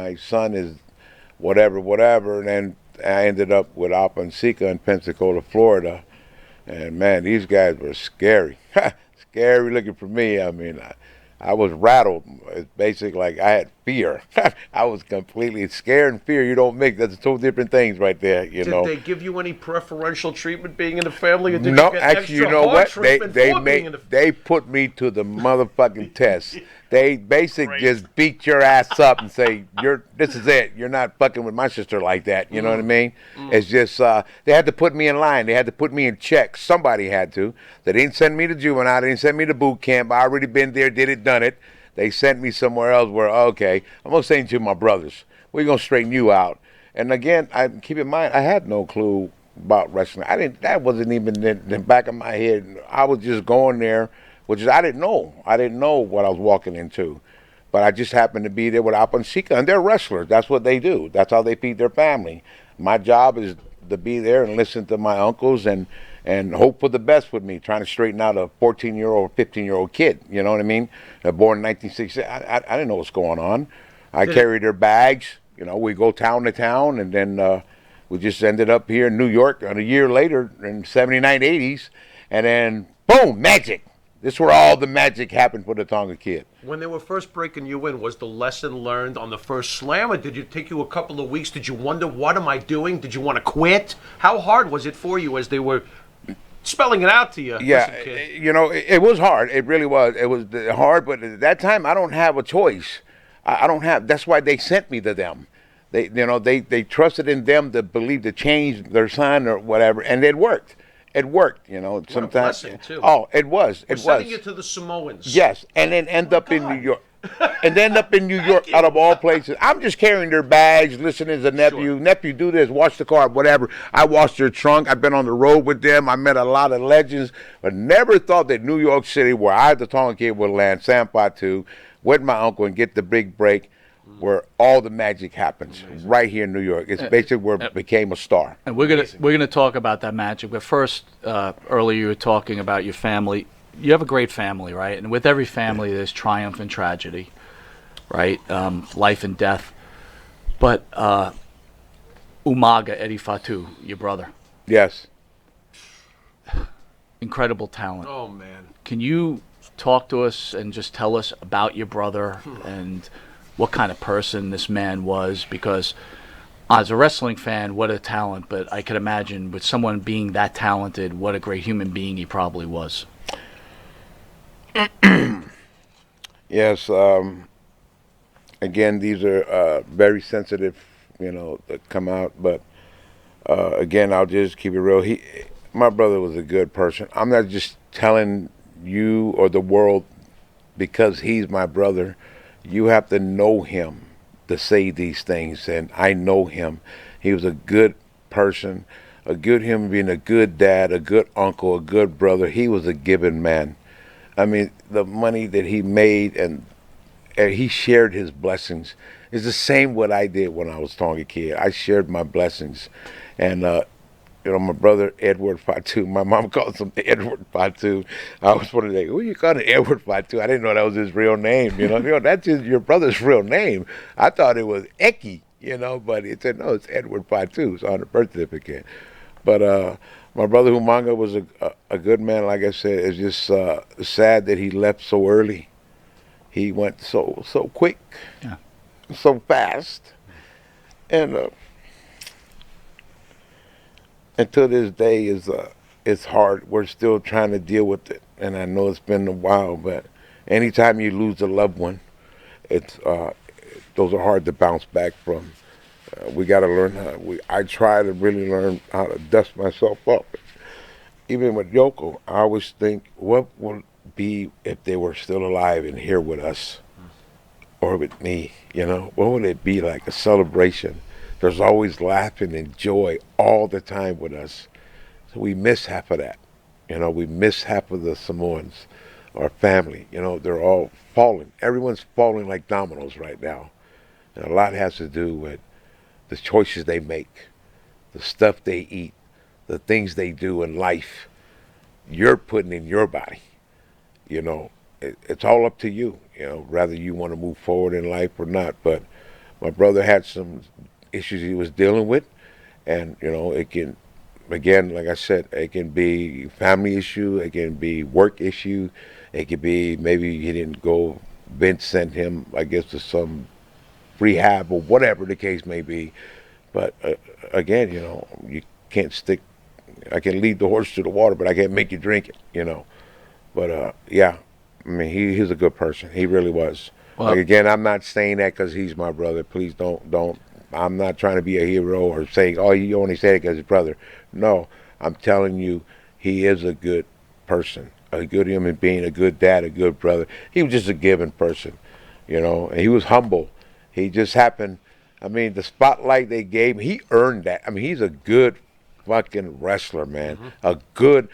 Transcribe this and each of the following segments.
my son is whatever, whatever. And then I ended up with Alpenseca in Pensacola, Florida. And man, these guys were scary. Scary looking for me. I mean, I was rattled. It's basically like I had fear. I was completely scared and fear. You don't mix. That's two different things right there, you know. Did they give you any preferential treatment being in the family? Or did No, you get actually, extra you know hard what? treatment for being in the They put me to the motherfucking test. They basically Great. just beat your ass up and say, this is it. You're not fucking with my sister like that. You know what I mean? It's just, they had to put me in line. They had to put me in check. Somebody had to. They didn't send me to juvenile. They didn't send me to boot camp. I already been there, did it, done it. They sent me somewhere else where, okay, I'm going to send you to my brothers. We're going to straighten you out. And again, keep in mind, I had no clue about wrestling. That wasn't even in the back of my head. I was just going there, which is, I didn't know. I didn't know what I was walking into. But I just happened to be there with Alpenseca, and they're wrestlers. That's what they do. That's how they feed their family. My job is to be there and listen to my uncles and hope for the best with me, trying to straighten out a 14-year-old, 15-year-old kid. You know what I mean? Born in 1960. I didn't know what's going on. I carried their bags. You know, we go town to town, and then we just ended up here in New York a year later in 79, 80s, and then, boom, magic. This is where all the magic happened for the Tonga Kid. When they were first breaking you in, was the lesson learned on the first slam, or did it take you a couple of weeks? Did you wonder, what am I doing? Did you want to quit? How hard was it for you as they were spelling it out to you? Yeah, Listen, kid. you know, it was hard. It really was. It was hard, but at that time, I don't have a choice. I don't have. That's why they sent me to them. They trusted in them to believe to change their son or whatever, and it worked. It worked, you know. Sometimes. What a blessing, too. Oh, it was. We're sending you to the Samoans. Yes, and then end up in New York. And then up in New York, out of all places. I'm just carrying their bags, listening to nephew. Sure. Nephew, do this, wash the car, whatever. I washed their trunk. I've been on the road with them. I met a lot of legends, but never thought that New York City, where I, the Tonga Kid, would land San Fatu with my uncle and get the big break, where all the magic happens. Amazing. Right here in New York. It's basically where it became a star. And we're gonna talk about that magic. But first, earlier you were talking about your family. You have a great family, right? And with every family, there's triumph and tragedy, right? Life and death. But Umaga, Eddie Fatu, your brother. Yes. Incredible talent. Oh, man. Can you talk to us and just tell us about your brother and what kind of person this man was? Because as a wrestling fan, what a talent. But I could imagine with someone being that talented, what a great human being he probably was. Yes. Again, these are very sensitive, that come out. But again, I'll just keep it real. My brother was a good person. I'm not just telling you or the world because he's my brother. You have to know him to say these things, and I know him. He was a good person, a good human being, a good dad, a good uncle, a good brother. He was a giving man. I mean, the money that he made and he shared his blessings is the same what I did when I was Tonga Kid. I shared my blessings. And, my brother, Edward Fatu, my mom calls him Edward Fatu. I was wondering, who you calling Edward Fatu? I didn't know that was his real name, that's your brother's real name. I thought it was Eki, but he said, no, it's Edward Fatu. It's on the birth certificate. But my brother Humanga was a good man. Like I said, it's just sad that he left so early. He went so quick, so fast, and to this day it's hard. We're still trying to deal with it, and I know it's been a while. But anytime you lose a loved one, it's those are hard to bounce back from. We got to learn I try to really learn how to dust myself up. Even with Yoko, I always think, what would be if they were still alive and here with us, or with me? What would it be like? A celebration. There's always laughing and joy all the time with us. So we miss half of that. We miss half of the Samoans, our family. They're all falling. Everyone's falling like dominoes right now. And a lot has to do with the choices they make, the stuff they eat, the things they do in life. You're putting in your body. It's all up to you, whether you want to move forward in life or not. But My brother had some issues he was dealing with, and it can, again, like I said, it can be family issue, it can be work issue, it could be maybe he didn't go. Vince sent him, I guess, to some rehab or whatever the case may be. But again, you can't stick. I can lead the horse to the water, but I can't make you drink it. But yeah, I mean, he's a good person. He really was. Well, Like, again, I'm not saying that because he's my brother. Please don't. I'm not trying to be a hero or saying, oh, you only say it because his brother. No, I'm telling you, he is a good person, a good human being, a good dad, a good brother. He was just a giving person, and he was humble. He just happened. I mean, the spotlight they gave him, he earned that. I mean, he's a good fucking wrestler, man. A good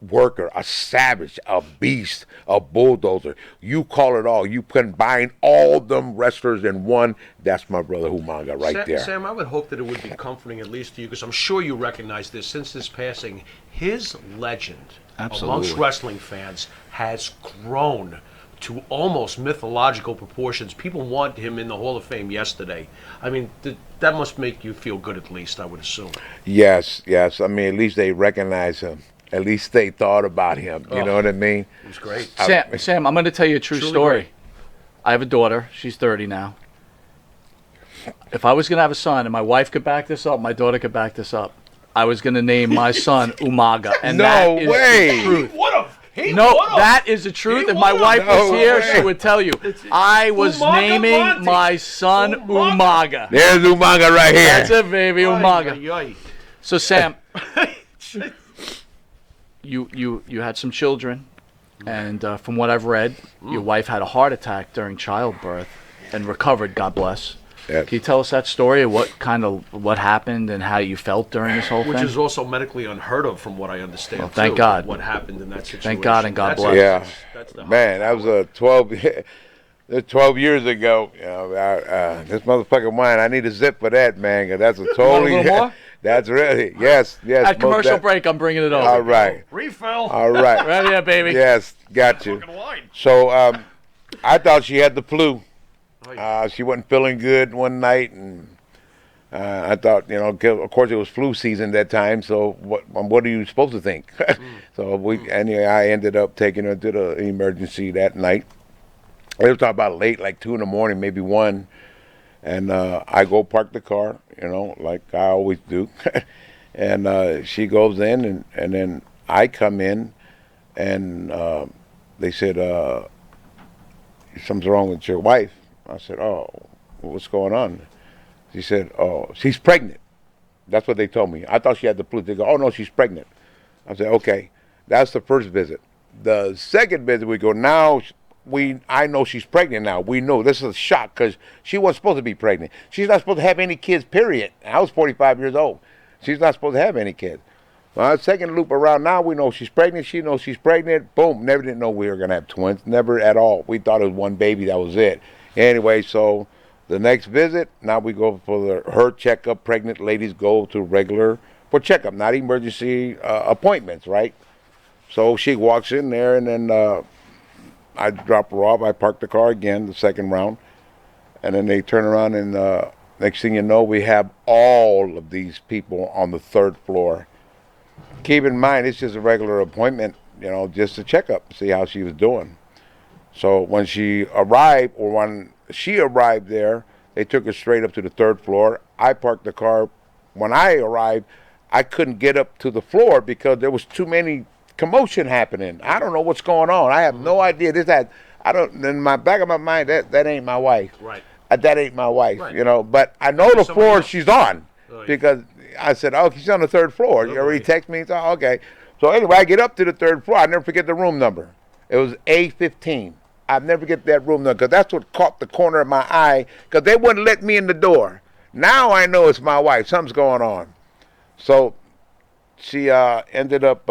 worker, a savage, a beast, a bulldozer. You call it all. You combine all them wrestlers in one. That's my brother Humaga right there. Sam, I would hope that it would be comforting, at least to you, because I'm sure you recognize this. Since his passing, his legend amongst wrestling fans has grown to almost mythological proportions. People want him in the Hall of Fame yesterday. I mean, that must make you feel good, at least, I would assume. Yes. I mean, at least they recognize him. At least they thought about him. You know what I mean? It was great. Sam, I'm going to tell you a true story. Great. I have a daughter. She's 30 now. If I was going to have a son, and my wife could back this up, my daughter could back this up, I was going to name my son Umaga. And No that is way. the truth. No, that is the truth. If my wife was here, she would tell you. I was Umaga naming Monty. my son Umaga. There's Humaga right here. That's it, baby, Umaga. Ay, ay, ay. So, Sam, you had some children, and from what I've read, your wife had a heart attack during childbirth and recovered, God bless. Yes. Can you tell us that story of what happened and how you felt during this whole Which thing? is also medically unheard of, from what I understand. Well, thank too, God. What happened in that situation? Thank God and God bless. Yeah, That's the man, that was a 12 years ago. This motherfucker mine. I need a zip for that, man. 'Cause that's a totally. a little more? That's really yes. At commercial break, I'm bringing it over. All right, refill. all right. Right here, baby. Yes, got you. Fucking wine. So I thought she had the flu. She wasn't feeling good one night, and I thought, of course it was flu season that time. So what are you supposed to think? So anyway, I ended up taking her to the emergency that night. It was about late, like 2 a.m, maybe 1, and I go park the car, like I always do, and she goes in, and then I come in, and they said something's wrong with your wife. I said, oh, what's going on? She said, oh, she's pregnant. That's what they told me. I thought she had the flu. They go, oh, no, she's pregnant. I said, okay. That's the first visit. The second visit, we go, now I know she's pregnant now. We know. This is a shock because she wasn't supposed to be pregnant. She's not supposed to have any kids, period. I was 45 years old. She's not supposed to have any kids. Well, second loop around, now we know she's pregnant. She knows she's pregnant. Boom. Never didn't know we were going to have twins. Never at all. We thought it was one baby. That was it. Anyway, so the next visit, now we go for her checkup. Pregnant ladies go to regular for checkup, not emergency appointments, right? So she walks in there, and then I drop her off. I park the car again, the second round. And then they turn around, and next thing you know, we have all of these people on the 3rd floor. Keep in mind, it's just a regular appointment, just a checkup, see how she was doing. So when she arrived there, they took her straight up to the 3rd floor. I parked the car. When I arrived, I couldn't get up to the floor because there was too many commotion happening. I don't know what's going on. I have no idea. In my back of my mind, that ain't my wife. Right. That ain't my wife, Right. But I know the floor else. she's on Right. because I said, oh, she's on the 3rd floor. You already text me? So, okay. So anyway, I get up to the 3rd floor. I never forget the room number. It was A15. I'll never get that room number because that's what caught the corner of my eye because they wouldn't let me in the door. Now I know it's my wife. Something's going on. So she ended up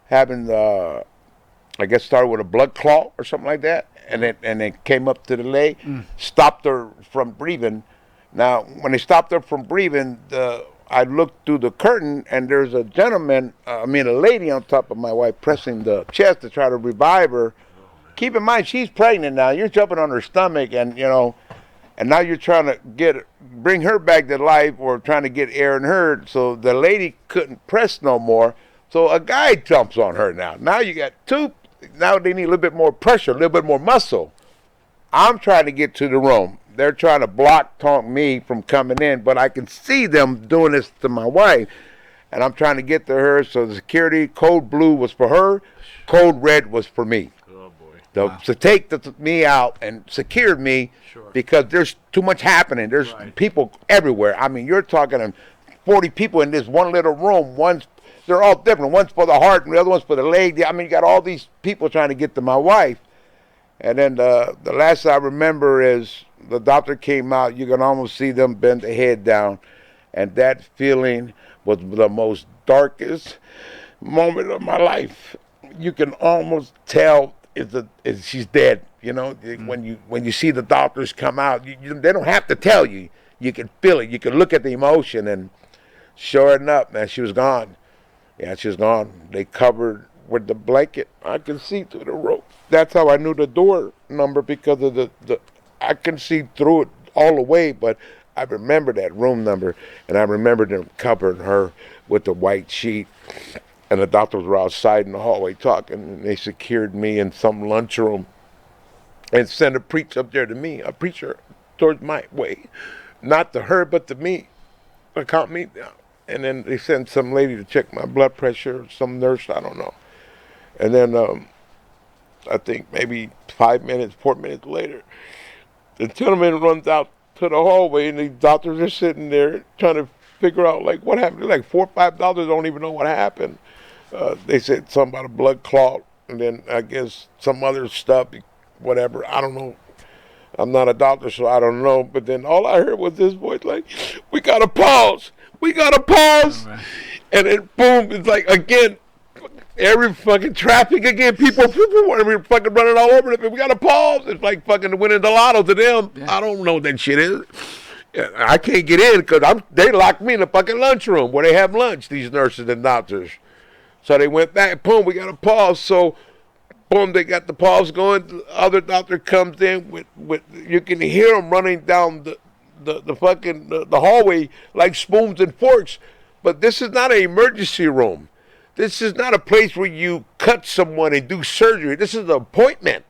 having, I guess, started with a blood clot or something like that, and it came up to the leg, stopped her from breathing. Now, when they stopped her from breathing, I looked through the curtain, and there's a a lady on top of my wife pressing the chest to try to revive her. Keep in mind, she's pregnant now. You're jumping on her stomach, and and now you're trying to bring her back to life, or trying to get air in her. So the lady couldn't press no more. So a guy jumps on her now. Now you got two. Now they need a little bit more pressure, a little bit more muscle. I'm trying to get to the room. They're trying to tonk me from coming in, but I can see them doing this to my wife. And I'm trying to get to her. So the security, code blue was for her, code red was for me. Oh, boy. To take me out and secure me, because there's too much happening. There's people everywhere. I mean, you're talking 40 people in this one little room. They're all different. One's for the heart and the other one's for the leg. I mean, you got all these people trying to get to my wife. And then the last I remember is the doctor came out. You can almost see them bend their head down. And that feeling was the most darkest moment of my life. You can almost tell she's dead. You know, when you see the doctors come out, they don't have to tell you. You can feel it. You can look at the emotion. And sure enough, man, she was gone. Yeah, she was gone. They covered with the blanket. I could see through the rope. That's how I knew the door number, because of the I can see through it all the way, but I remember that room number, and I remember them covering her with the white sheet, and the doctors were outside in the hallway talking, and they secured me in some lunchroom and sent a preacher up there to me, a preacher towards my way, not to her, but to me, to calm me down. And then they sent some lady to check my blood pressure, some nurse, I don't know. And then I think maybe 4 minutes later, the gentleman runs out to the hallway, and the doctors are sitting there trying to figure out, like, what happened. Like 4 or 5 doctors don't even know what happened. They said something about a blood clot, and then I guess some other stuff, whatever. I don't know. I'm not a doctor, so I don't know. But then all I heard was this voice, like, we got to pause. We got to pause. Right. And then, boom, it's like, again, every fucking traffic again. People want to be fucking running all over it. We got to pause. It's like fucking winning the lotto to them. Yeah. I don't know what that shit is. I can't get in because they locked me in the fucking lunchroom where they have lunch, these nurses and doctors. So they went back, boom, we got to pause. So, boom, they got the pause going. The other doctor comes in with you can hear them running down the fucking the hallway like spoons and forks. But this is not an emergency room. This is not a place where you cut someone and do surgery. This is an appointment.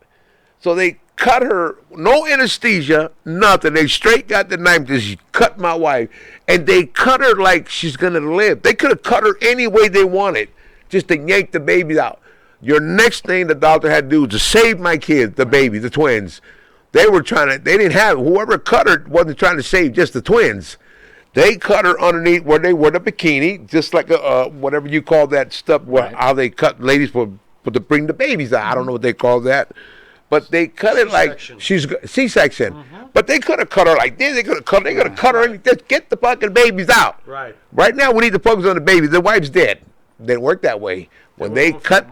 So they cut her, no anesthesia, nothing. They straight got the knife, just cut my wife. And they cut her like she's going to live. They could have cut her any way they wanted, just to yank the babies out. Your next thing the doctor had to do was to save my kids, the baby, the twins. They didn't have, whoever cut her wasn't trying to save just the twins. They cut her underneath where they wear the bikini, just like whatever you call that stuff, how they cut ladies to bring the babies out. I don't know what they call that. But they cut it like she's C-section. Mm-hmm. But they could have cut her like this. They could have cut her and just get the fucking babies out. Right. Right now we need to focus on the baby. The wife's dead. Didn't work that way. When they cut,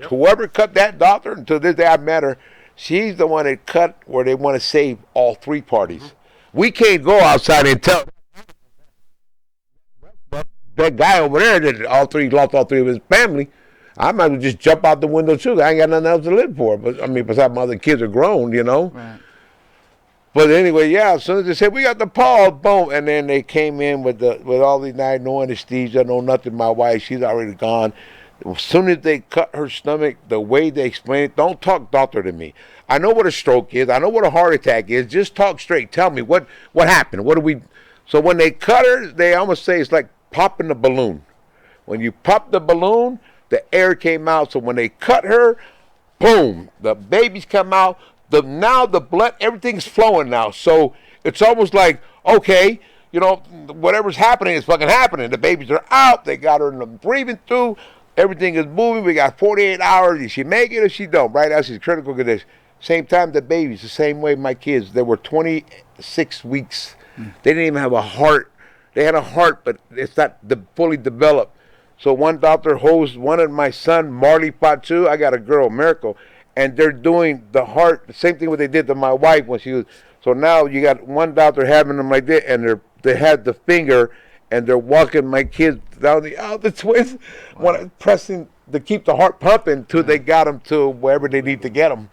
whoever cut that doctor, until this day I met her, she's the one that cut where they want to save all 3 parties. Mm-hmm. We can't go outside and tell that guy over there that lost all 3 of his family. I might as well just jump out the window too. I ain't got nothing else to live for. But I mean, besides my other kids are grown, you know. Right. But anyway, yeah. As soon as they said we got the pause, boom, and then they came in with all these nights, no anesthesia, no nothing. My wife, she's already gone. As soon as they cut her stomach, the way they explain it, don't talk doctor to me. I know what a stroke is. I know what a heart attack is. Just talk straight. Tell me what happened. What do we? So when they cut her, they almost say it's like popping a balloon. When you pop the balloon, the air came out. So when they cut her, boom, the babies come out. Now the blood, everything's flowing now. So it's almost like, okay, you know, whatever's happening is fucking happening. The babies are out. They got her breathing through. Everything is moving. We got 48 hours. Did she make it or she don't? Right now she's critical condition. Same time the babies, the same way my kids. They were 26 weeks. They didn't even have a heart. They had a heart, but it's not fully developed. So one doctor holds one of my son, Marley Fatu. I got a girl, Miracle, and they're doing the heart, the same thing what they did to my wife when she was. So now you got one doctor having them like that, and they had the finger, and they're walking my kids down the twins, pressing to keep the heart pumping till they got them to wherever they need to get them.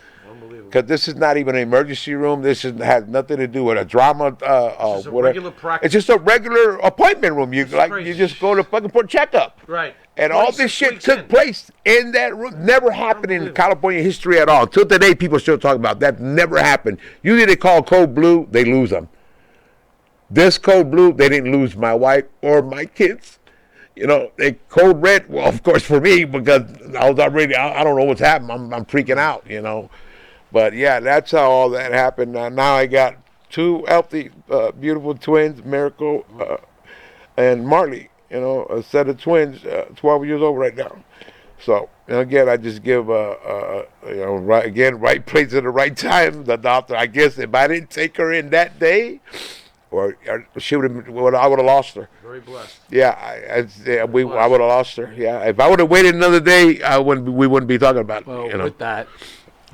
because this is not even an emergency room. Has nothing to do with a drama. It's a regular practice. It's just a regular appointment room. You Crazy. you just go to fucking for a checkup. Right. And all this shit took place in that room. Never happened in California history at all. Till today, people still talk about that. Never happened. Usually they call code blue, they lose them. This code blue, they didn't lose my wife or my kids. You know, they code red, well, of course, for me, because I was already, I don't know what's happening. I'm freaking out, you know. But, yeah, that's how all that happened. Now I got two healthy, beautiful twins, Miracle and Marley, you know, a set of twins, 12 years old right now. So, again, I just give, you know, right place at the right time. The doctor, I guess, if I didn't take her in that day, or she would have, I would have lost her. Very blessed. Yeah, I would have lost her. Yeah, if I would have waited another day, we wouldn't be talking about it. Well, you know? with that,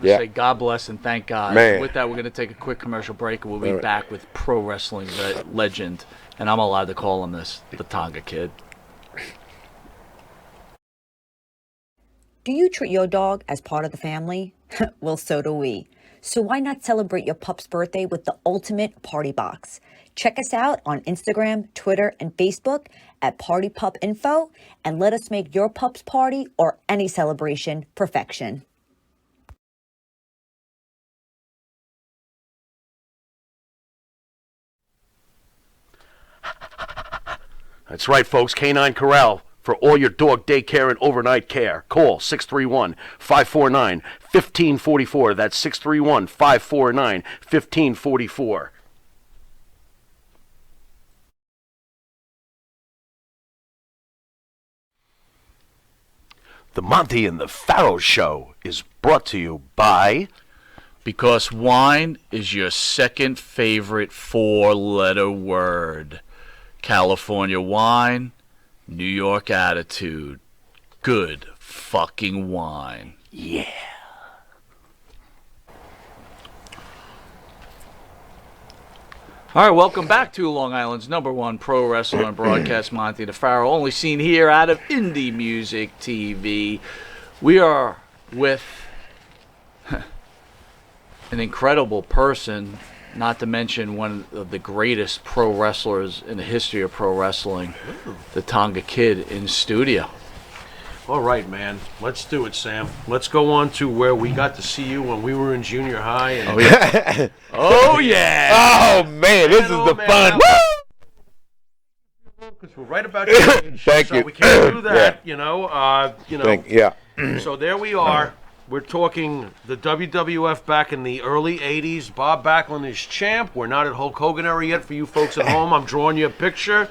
say God bless and thank God. Man. With that, we're going to take a quick commercial break, and we'll be back with pro wrestling legend, and I'm allowed to call him this, the Tonga Kid. Do you treat your dog as part of the family? Well, so do we. So why not celebrate your pup's birthday with the ultimate party box? Check us out on Instagram, Twitter, and Facebook at Party Pup Info, and let us make your pup's party or any celebration perfection. That's right, folks. Canine Corral for all your dog daycare and overnight care. Call 631-549-1544. That's 631-549-1544. The Monty and the Pharaoh Show is brought to you by... Because wine is your second favorite four-letter word. California wine, New York attitude. Good fucking wine. Yeah. All right, welcome back to Long Island's #1 pro wrestler and broadcast, Monty the Pharaoh, only seen here out of Indie Music TV. We are with an incredible person, not to mention one of the greatest pro wrestlers in the history of pro wrestling, the Tonga Kid, in studio. All right, man. Let's do it, Sam. Let's go on to where we got to see you when we were in junior high. And Oh, yeah. Oh, yeah. Oh, man, this is the fun. Because we're right about your age, Thank so you. we can't do that, Yeah. you know. Yeah. So there we are. We're talking the WWF back in the early 80s. Bob Backlund is champ. We're not at Hulk Hogan era yet for you folks at home. I'm drawing you a picture.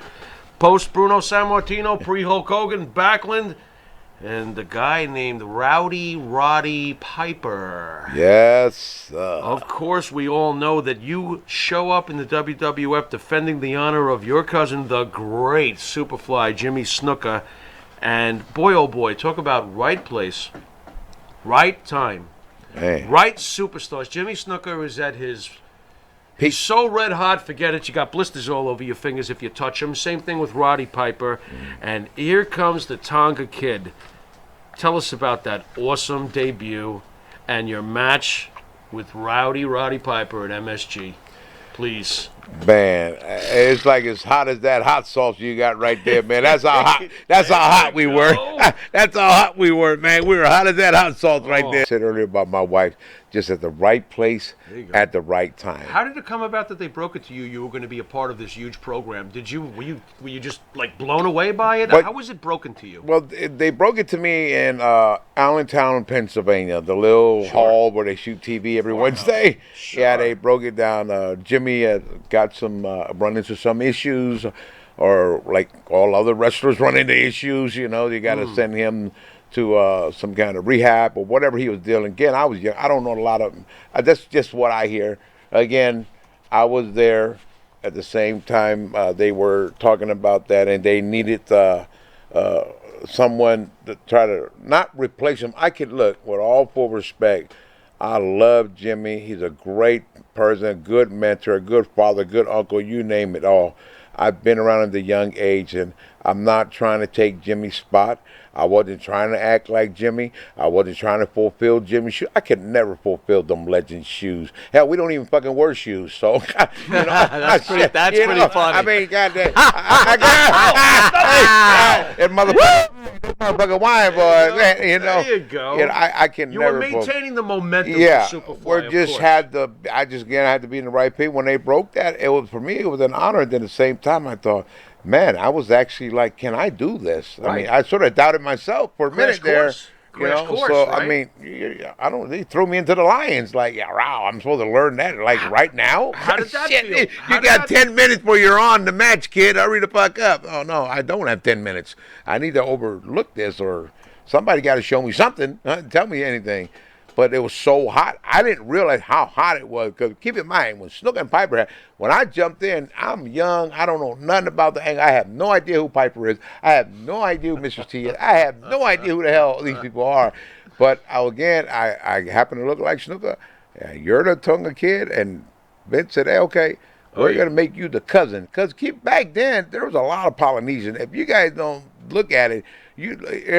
Post Bruno Sammartino, pre-Hulk Hogan, Backlund, and the guy named Roddy Piper. Yes. Of course, we all know that you show up in the WWF defending the honor of your cousin, the great Superfly Jimmy Snuka. And boy, oh boy, talk about right place, right time, Man. right superstars. Jimmy Snuka is at his... He's so red hot, forget it. You got blisters all over your fingers if you touch him. Same thing with Roddy Piper. And here comes the Tonga Kid. Tell us about that awesome debut and your match with Roddy Piper at MSG. Please. Man, it's like as hot as that hot sauce you got right there, man. That's how hot. That's how hot we were. That's how hot we were, man. We were hot as that hot sauce right there. I said earlier about my wife, just at the right place at the right time. How did it come about that they broke it to you? You were going to be a part of this huge program. Were you just like blown away by it? How was it broken to you? Well, they broke it to me in Allentown, Pennsylvania, the little hall where they shoot TV every Wednesday. Yeah, they broke it down. Jimmy got run into some issues, or like all other wrestlers run into issues. You know, you got to send him to some kind of rehab or whatever he was dealing. Again, I was young. I don't know a lot of them. That's just what I hear. Again, I was there at the same time they were talking about that, and they needed someone to try to not replace him. I could look, with all full respect, I love Jimmy. He's a great person, a good mentor, a good father, good uncle, you name it all. I've been around at the young age, and I'm not trying to take Jimmy's spot. I wasn't trying to act like Jimmy. I wasn't trying to fulfill Jimmy's shoes. I could never fulfill them legend shoes. Hell, we don't even fucking wear shoes. So, that's pretty funny. I mean, goddamn, and motherfucker wine boy, There you go. I can You never. were maintaining the momentum. Yeah, for Superfly, we just had the. I just again had to be in the right place. When they broke that, it was for me. It was an honor. And then at the same time, I thought, man, I was actually like, can I do this? I mean, I sort of doubted myself for a minute there. Crash course, so right? I mean, I don't. They threw me into the lions. Like, yeah, wow, I'm supposed to learn that like right now. How did that Shit, feel? You got 10 minutes before you're on the match, kid. Hurry the fuck up. Oh no, I don't have 10 minutes. I need to overlook this, or somebody got to show me something. Tell me anything. But it was so hot. I didn't realize how hot it was. Because keep in mind, when Snook and Piper, when I jumped in, I'm young. I don't know nothing about the angle. I have no idea who Piper is. I have no idea who Mr. T is. I have no idea who the hell these people are. But again, I happen to look like Snooker. Yeah, you're the Tonga Kid. And Vince said, hey, okay, we're going to make you the cousin. Because back then, there was a lot of Polynesian. If you guys don't look at it,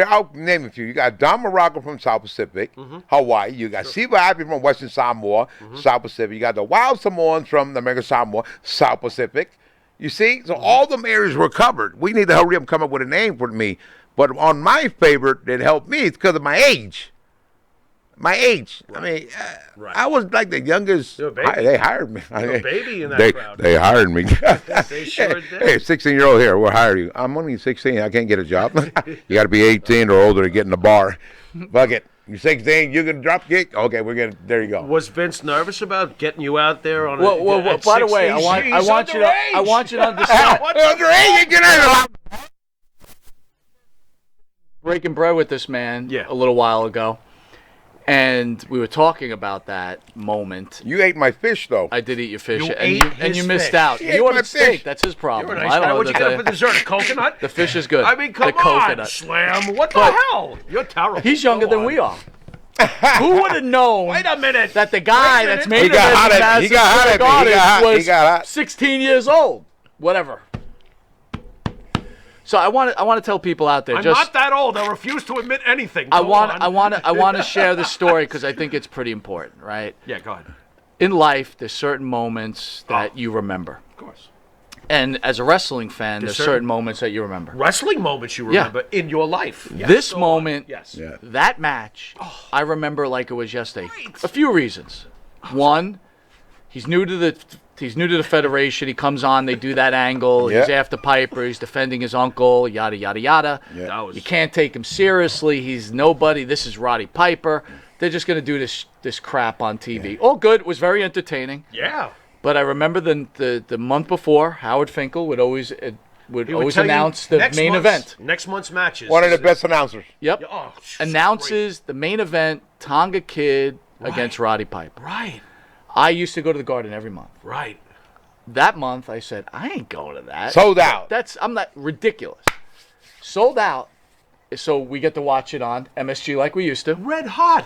I'll name a few. You got Don Morocco from South Pacific, Hawaii. You got Siva Happy from Western Samoa, South Pacific. You got the Wild Samoans from the American Samoa, South Pacific. You see? So all them areas were covered. We need to hurry up and come up with a name for me. But on my favorite that helped me, it's because of my age. My age. Right. I mean, I was like the youngest. They hired me. You're a baby in that crowd. They hired me. They sure did. Hey, 16-year-old here, we'll hire you. I'm only 16. I can't get a job. You got to be 18 or older to get in the bar. Fuck it. You're 16. You're gonna drop kick. Okay, we're gonna. There you go. Was Vince nervous about getting you out there on? Well, by the way, I want you to understand. Underage. Breaking bread with this man a little while ago, and we were talking about that moment. You ate my fish, though. I did eat your fish, You and you missed out. He ate You my ordered steak. fish. That's his problem. You're a nice guy. What'd you get for dessert? A coconut? The fish is good. I mean, come the on, coconut. Slam. What the hell? You're terrible. He's younger than we are. Who would have known? Wait a minute. That the guy that's made He got hot at me. He got hot. Was 16 years old. Whatever. So I want to tell people out there. I'm not that old. I refuse to admit anything. I want to share the story because I think it's pretty important, right? Yeah, go ahead. In life, there's certain moments that you remember. Of course. And as a wrestling fan, there's certain moments that you remember. Wrestling moments you remember in your life. Yes. This moment, Yeah. that match, I remember like it was yesterday. A few reasons. One, he's new to the Federation. He comes on, they do that angle. Yeah. He's after Piper. He's defending his uncle, yada, yada, yada. Yeah. You can't take him seriously. He's nobody. This is Roddy Piper. They're just going to do this crap on TV. Yeah. All good. It was very entertaining. Yeah. But I remember the month before, Howard Finkel would always announce the main event. Next month's matches. One of the best announcers. Yep. Oh, Announces the main event, Tonga Kid against Roddy Piper. Right. I used to go to the Garden every month. Right. That month, I said, I ain't going to that. Sold out. I'm not ridiculous. Sold out. So we get to watch it on MSG like we used to. Red hot.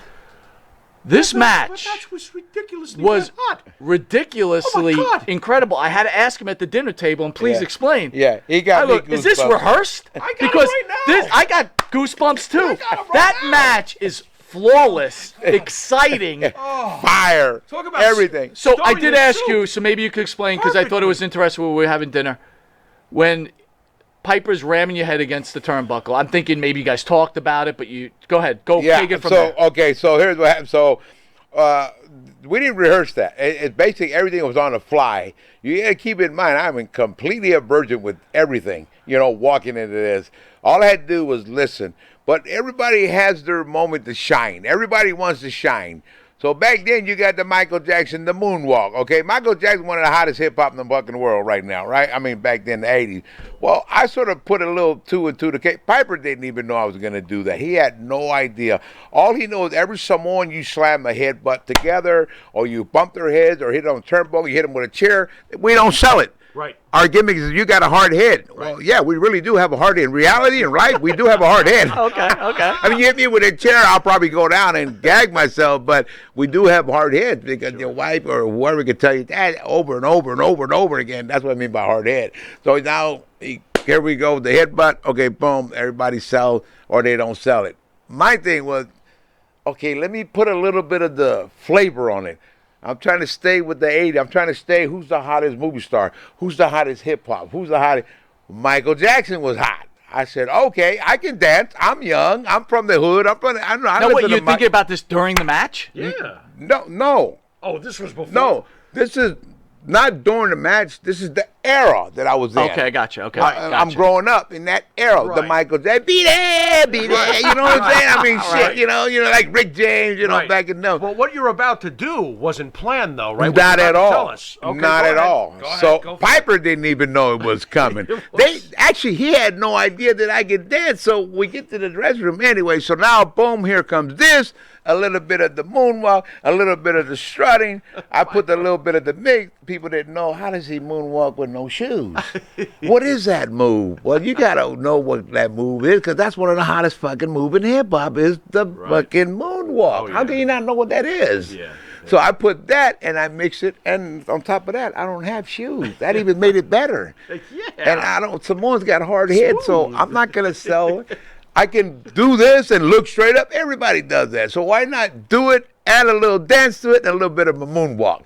This That match was ridiculously was red hot. ridiculously Oh my God. incredible. I had to ask him at the dinner table, and please explain. Yeah, he got me is this goosebumps. rehearsed? I got because it right now. I got goosebumps too. got 'em right That now. match is flawless, exciting. Fire. Talk about everything. So I Throwing did your ask soup. you, so maybe you could explain, because I thought it was interesting when we were having dinner. When Piper's ramming your head against the turnbuckle, I'm thinking maybe you guys talked about it, but you go ahead, take it from there. Okay, so here's what happened. So we didn't rehearse that. It's basically everything was on the fly. You got to keep in mind, I'm completely a virgin with everything, walking into this. All I had to do was listen. But everybody has their moment to shine. Everybody wants to shine. So back then, you got the Michael Jackson, the moonwalk, okay? Michael Jackson, one of the hottest hip-hop in the fucking world right now, right? I mean, back then, the 80s. Well, I sort of put a little 2 and 2 together. Piper didn't even know I was going to do that. He had no idea. All he knows, every Samoan you slam a headbutt together, or you bump their heads, or hit on a turnbuckle, you hit them with a chair, we don't sell it. Right. Our gimmick is you got a hard head. Right. Well, yeah, we really do have a hard head. In reality and right, we do have a hard head. Okay. I mean, you hit me with a chair, I'll probably go down and gag myself, but we do have hard heads because your wife or whoever can tell you that over and over and over and over again. That's what I mean by hard head. So now, here we go, the headbutt. Okay, boom, everybody sell or they don't sell it. My thing was, okay, let me put a little bit of the flavor on it. I'm trying to stay with the 80s. I'm trying to stay, who's the hottest movie star? Who's the hottest hip-hop? Who's the hottest? Michael Jackson was hot. I said, okay, I can dance. I'm young. I'm from the hood. I Now, what, you're thinking about this during the match? Yeah. No. Oh, this was before. No, this is not during the match. This is the era that I was in. Okay, I got you. Okay, I'm growing up in that era. The Right. Michael Jackson, be there, you know what I'm saying? I mean, shit, you know, like Rick James, Right. back in the. Well, what you're about to do wasn't planned, though, right? Not What you're at about to tell all. us. Okay, Not go at ahead. all. Go ahead. So Go for Piper didn't even know it was coming. He had no idea that I could dance. So we get to the dressing room anyway. So now, boom, here comes this. A little bit of the moonwalk, a little bit of the strutting. I put a little bit of the mix. People didn't know, how does he moonwalk with no shoes? What is that move? Well, you got to know what that move is because that's one of the hottest fucking moves in hip-hop is the fucking moonwalk. Oh, How can you not know what that is? Yeah. So I put that and I mix it, and on top of that, I don't have shoes. That even made it better. Yeah. And Samoa's got hard head, so I'm not gonna sell. I can do this and look straight up. Everybody does that, so why not do it? Add a little dance to it and a little bit of a moonwalk,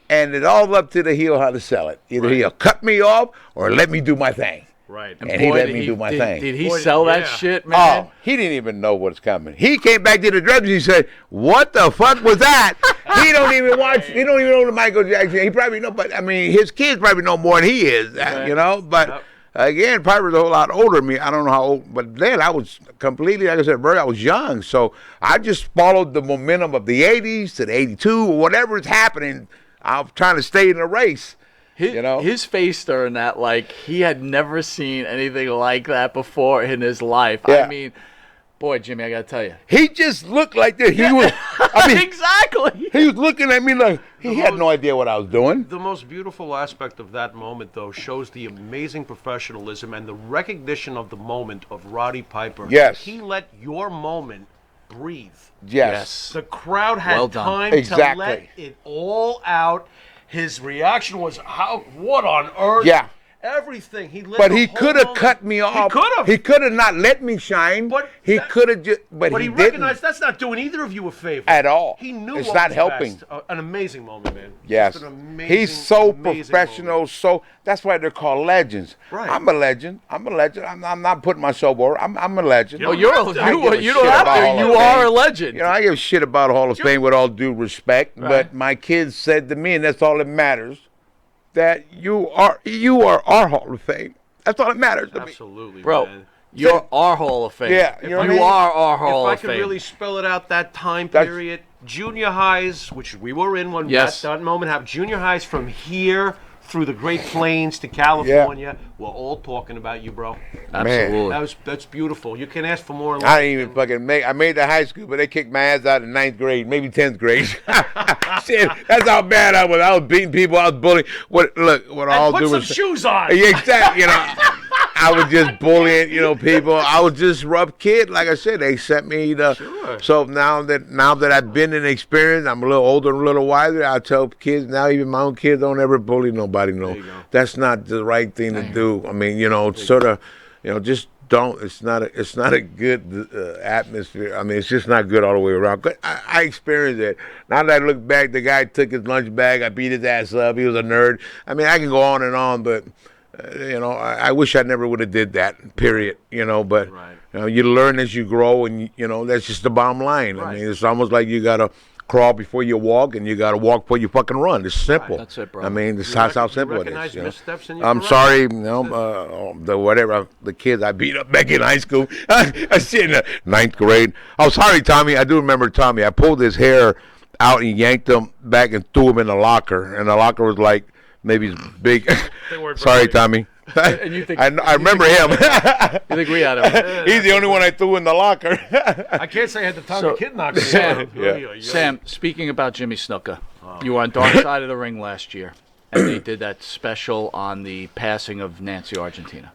and it's all up to the heel how to sell it. Either he'll cut me off or let me do my thing. Right. And he let me do my thing. Did he Boy, sell that yeah. shit, man? Oh, he didn't even know what's coming. He came back to the dressing room. He said, "What the fuck was that?" He don't even watch. He don't even know the Michael Jackson. He probably know, but I mean, his kids probably know more than he is. You know, but. Yep. Again, Piper's a whole lot older than me. I don't know how old, but then I was completely, like I said, I was young. So I just followed the momentum of the 80s to the 82 or whatever is happening. I'm trying to stay in the race. His face during that, like, he had never seen anything like that before in his life. Yeah. I mean, boy, Jimmy, I got to tell you. He just looked like this. He was, I mean, Exactly. he was looking at me like he had no idea what I was doing. The most beautiful aspect of that moment, though, shows the amazing professionalism and the recognition of the moment of Roddy Piper. Yes. He let your moment breathe. Yes. The crowd had Well done. time Exactly. to let it all out. His reaction was, what on earth? Yeah. Everything. He let But the he whole could have moment- cut me off. He could have. He could have not let me shine. But he that- could have just. But he he recognized didn't that's not doing either of you a favor. at all. He knew it's what not was helping. best. An amazing moment, man. Yes, Just an amazing, he's so amazing professional. moment. So that's why they're called legends. Right. I'm a legend. I'm not putting myself over. I'm a legend. You Oh, don't you're have to. I give a you don't shit have about to. Hall You of are Fame. a legend. You know, I give a shit about Hall of Fame with all due respect, but my kids said to me, and that's all that matters, that you are our Hall of Fame. That's all that matters to me. Absolutely, Bro, man. you're our Hall of Fame. Yeah, you know what I mean? are our Hall If I of could Fame. really spell it out, that time That's- period, junior highs, which we were in when Yes. that moment, have junior highs from here through the Great Plains to California. We're all talking about you, bro. Absolutely. That's beautiful. You can ask for more. in I life didn't even than- fucking make. I made the high school, but they kicked my ass out in 9th grade, maybe 10th grade. Shit, that's how bad I was. I was beating people. I was bullying. What all And put do some was shoes on. Yeah, exactly. You know, I was just bullying. People. I was just rough kid. Like I said, they sent me the. Sure. So now that I've been in experience, I'm a little older, a little wiser. I tell kids now, even my own kids, don't ever bully nobody. No, you go. that's not the right thing to do. I mean, sort of, just don't. It's not a good atmosphere. I mean, it's just not good all the way around. 'Cause I experienced it. Now that I look back, the guy took his lunch bag. I beat his ass up. He was a nerd. I mean, I can go on, but I wish I never would have did that. Period. But Right. you learn as you grow, and that's just the bottom line. I Right. mean, it's almost like you gotta crawl before you walk, and you gotta walk before you fucking run. It's simple. That's it, bro. I mean, that's You how rec- simple you it is. recognize you know. missteps and you I'm correct sorry, them. the kids I beat up back in high school. I see in the 9th grade. Oh, sorry, Tommy. I do remember Tommy. I pulled his hair out and yanked him back and threw him in the locker, and the locker was like maybe as big. weren't Sorry, very big. Tommy. And you think- I remember him. You think we had him? He's the only one I threw in the locker. I can't say I had the Tonga So- Kid knock me Sam, out. Yeah. Sam, speaking about Jimmy Snuka, you were on Dark Side of the Ring last year. and they did that special on the passing of Nancy Argentina.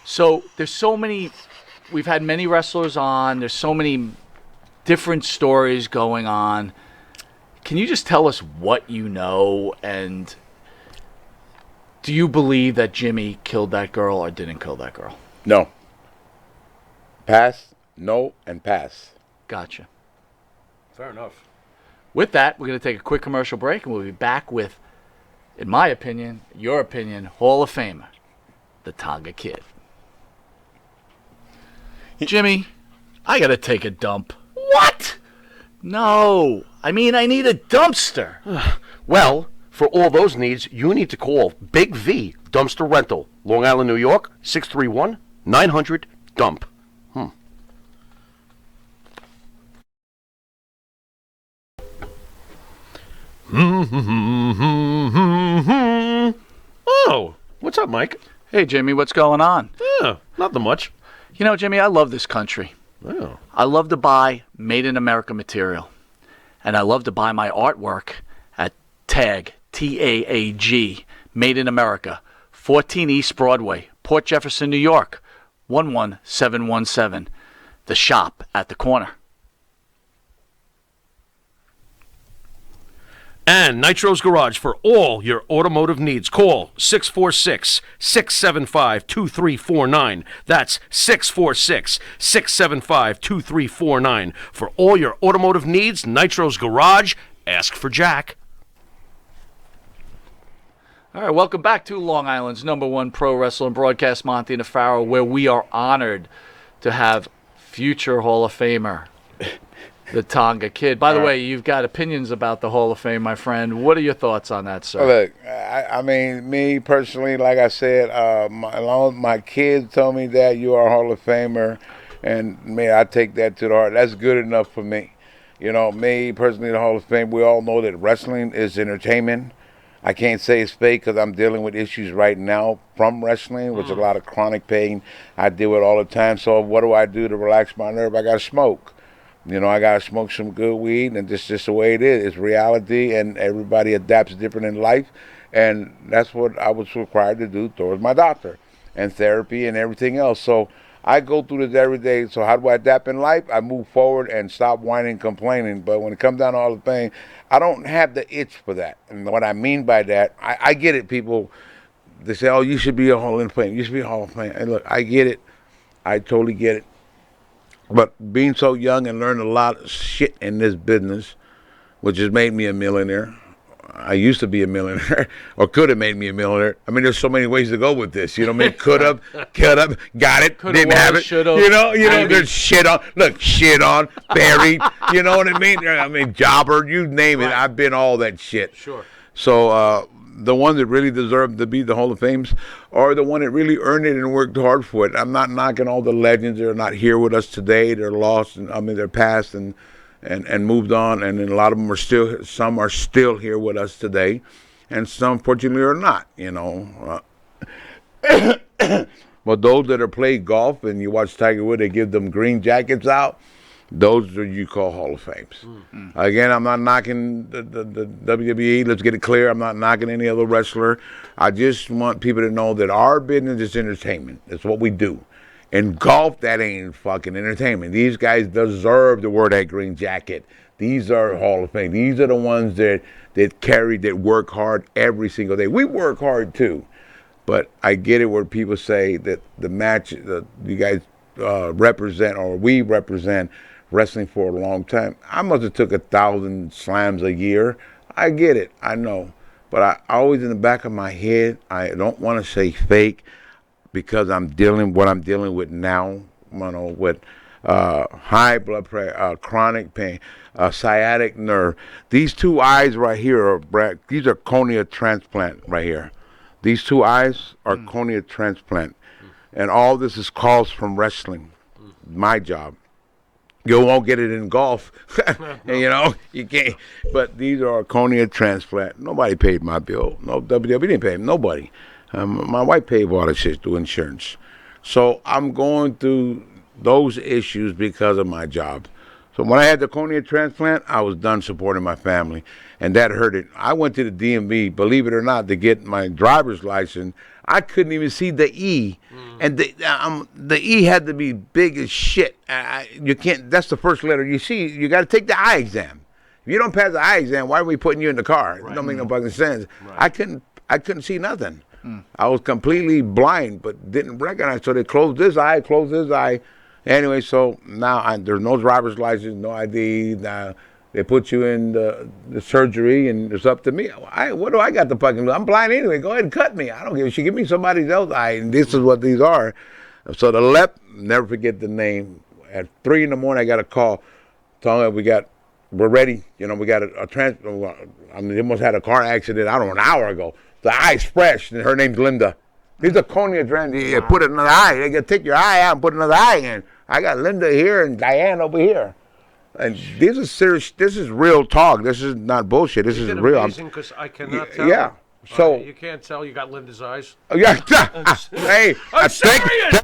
So there's so many. We've had many wrestlers on. There's so many different stories going on. Can you just tell us what you know, and do you believe that Jimmy killed that girl or didn't kill that girl? No. Pass, no, and pass. Gotcha. Fair enough. With that, we're going to take a quick commercial break, and we'll be back with, in my opinion, your opinion, Hall of Famer, the Tonga Kid. Jimmy, I got to take a dump. What? No, I mean I need a dumpster. Well, for all those needs, you need to call Big V Dumpster Rental, Long Island, New York, 631-900-DUMP. Oh, what's up, Mike? Hey, Jimmy, what's going on? Yeah, nothing much. You know, Jimmy, I love this country. Oh. I love to buy Made in America material. And I love to buy my artwork at TAG, T-A-A-G, Made in America, 14 East Broadway, Port Jefferson, New York, 11717. The shop at the corner. And Nitro's Garage for all your automotive needs. Call 646-675-2349. That's 646-675-2349. For all your automotive needs, Nitro's Garage. Ask for Jack. All right, welcome back to Long Island's #1 pro wrestling broadcast, Monty and Farrow, where we are honored to have future Hall of Famer, the Tonga Kid. By the way, you've got opinions about the Hall of Fame, my friend. What are your thoughts on that, sir? Look, I mean, me personally, like I said, my kids told me that you are a Hall of Famer, and me, I take that to the heart. That's good enough for me. You know, me personally, the Hall of Fame, we all know that wrestling is entertainment. I can't say it's fake because I'm dealing with issues right now from wrestling, which is a lot of chronic pain. I deal with all the time. So what do I do to relax my nerve? I got to smoke. You know, I got to smoke some good weed, and this is just the way it is. It's reality, and everybody adapts different in life, and that's what I was required to do towards my doctor and therapy and everything else. So I go through this every day. So how do I adapt in life? I move forward and stop whining and complaining. But when it comes down to all the pain, I don't have the itch for that. And what I mean by that, I get it, people. They say, oh, you should be a Hall of Fame. You should be a Hall of Fame. And look, I get it. I totally get it. But being so young and learning a lot of shit in this business, which has made me a millionaire. I used to be a millionaire, or could have made me a millionaire. I mean, there's so many ways to go with this. You know what I mean? Could have, got it, Coulda, didn't was, have it. shoulda, You know, there's shit on. Look, shit on, buried. You know what I mean? I mean, jobber, you name it. Right. I've been all that shit. Sure. So the ones that really deserve to be the Hall of Fames are the one that really earned it and worked hard for it. I'm not knocking all the legends that are not here with us today. They're lost, and I mean, they're passed and moved on, and then a lot of them are still, some are still here with us today, and some fortunately are not, you know. But those that are played golf and you watch Tiger Woods, they give them green jackets out. Those are you call Hall of Fames. Mm-hmm. Again, I'm not knocking the WWE. Let's get it clear. I'm not knocking any other wrestler. I just want people to know that our business is entertainment. It's what we do. In golf, that ain't fucking entertainment. These guys deserve to wear that green jacket. These are Hall of Fame. These are the ones that carry, that work hard every single day. We work hard too. But I get it where people say that the match that you guys represent, or we represent, wrestling for a long time. I must have took 1,000 slams a year. I get it. I know. But I always in the back of my head, I don't want to say fake, because I'm dealing with now, you know, with high blood pressure, chronic pain, sciatic nerve. These two eyes right here these are cornea transplant right here. These two eyes are cornea transplant, and all this is caused from wrestling. My job. You won't get it in golf, you know. You can't. But these are a cornea transplant. Nobody paid my bill. No, WWE didn't pay. Nobody. My wife paid for all that shit through insurance. So I'm going through those issues because of my job. So when I had the cornea transplant, I was done supporting my family, and that hurt it. I went to the DMV, believe it or not, to get my driver's license. I couldn't even see the E, and the E had to be big as shit. You can't. That's the first letter you see. You got to take the eye exam. If you don't pass the eye exam, why are we putting you in the car? It don't make no fucking sense. Right. I couldn't see nothing. I was completely blind, but didn't recognize. So they closed this eye, closed this eye. Anyway, so now there's no driver's license, no ID. Now they put you in the surgery, and it's up to me. What do I got to fucking do? I'm blind anyway. Go ahead and cut me. I don't give a shit. Give me somebody else's eye, and this is what these are. So the left, never forget the name. At 3 in the morning, I got a call telling me we're ready. You know, we got a transfer. I mean, they must have had a car accident, I don't know, an hour ago. The eye's fresh, and her name's Linda. These are cornea transplant. You put another eye. They can take your eye out and put another eye in. I got Linda here and Diane over here. And this is serious. This is real talk. This is not bullshit. This is real. Amazing, because I cannot tell. Yeah. So you can't tell. You got Linda's eyes. Yeah. Hey, I'm serious.